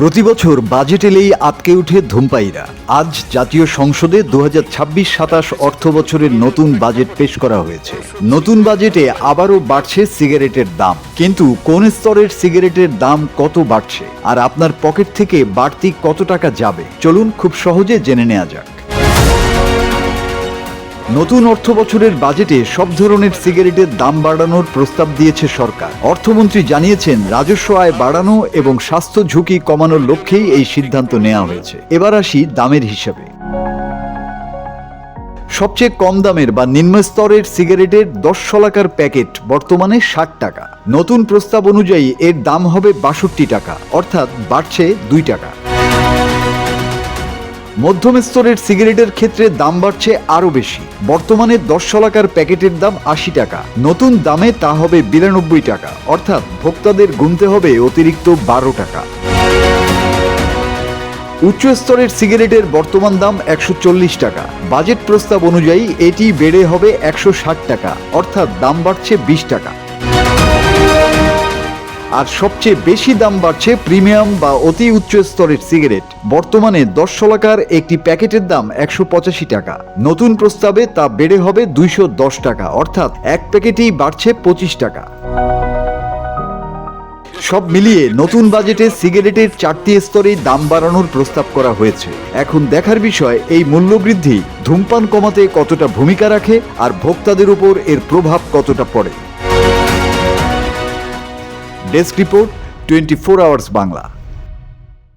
প্রতি বছর বাজেট এলেই আটকে ওঠে ধূমপায়ীরা। আজ জাতীয় সংসদে 2026-27 অর্থ বছরের নতুন বাজেট পেশ করা হয়েছে। নতুন বাজেটে আবারও বাড়ছে সিগারেটের দাম, কিন্তু কোন স্তরের সিগারেটের দাম কত বাড়ছে আর আপনার পকেট থেকে বাড়তি কত টাকা যাবে, চলুন খুব সহজে জেনে নেওয়া যাক। নতুন অর্থ বছরের বাজেটে সব ধরনের সিগারেটের দাম বাড়ানোর প্রস্তাব দিয়েছে সরকার। অর্থমন্ত্রী জানিয়েছেন, রাজস্ব আয় বাড়ানো এবং স্বাস্থ্য ঝুঁকি কমানোর লক্ষ্যেই এই সিদ্ধান্ত নেওয়া হয়েছে। এবার আসি দামের হিসাবে। সবচেয়ে কম দামের বা নিম্ন স্তরের সিগারেটের 10 শলাকার প্যাকেট বর্তমানে 60 টাকা। নতুন প্রস্তাব অনুযায়ী এর দাম হবে 62 টাকা, অর্থাৎ বাড়ছে 2 টাকা। মধ্যম স্তরের সিগারেটের ক্ষেত্রে দাম বাড়ছে আরও বেশি। বর্তমানে 10 শলাকার প্যাকেটের দাম 80 টাকা, নতুন দামে তা হবে 92 টাকা, অর্থাৎ ভোক্তাদের গুনতে হবে অতিরিক্ত 12 টাকা। উচ্চ স্তরের সিগারেটের বর্তমান দাম 140 টাকা। বাজেট প্রস্তাব অনুযায়ী এটি বেড়ে হবে 160 টাকা, অর্থাৎ দাম বাড়ছে 20 টাকা। আর সবচেয়ে বেশি দাম বাড়ছে প্রিমিয়াম বা অতি উচ্চ স্তরের সিগারেট। বর্তমানে 10 শলাকার একটি প্যাকেটের দাম 185 টাকা, নতুন প্রস্তাবে তা বেড়ে হবে 210 টাকা, অর্থাৎ এক প্যাকেটেই বাড়ছে 25 টাকা। সব মিলিয়ে নতুন বাজেটে সিগারেটের 4টি স্তরেই দাম বাড়ানোর প্রস্তাব করা হয়েছে। এখন দেখার বিষয়, এই মূল্যবৃদ্ধি ধূমপান কমাতে কতটা ভূমিকা রাখে আর ভোক্তাদের উপর এর প্রভাব কতটা পড়ে। Desk report, 24 hours Bangla.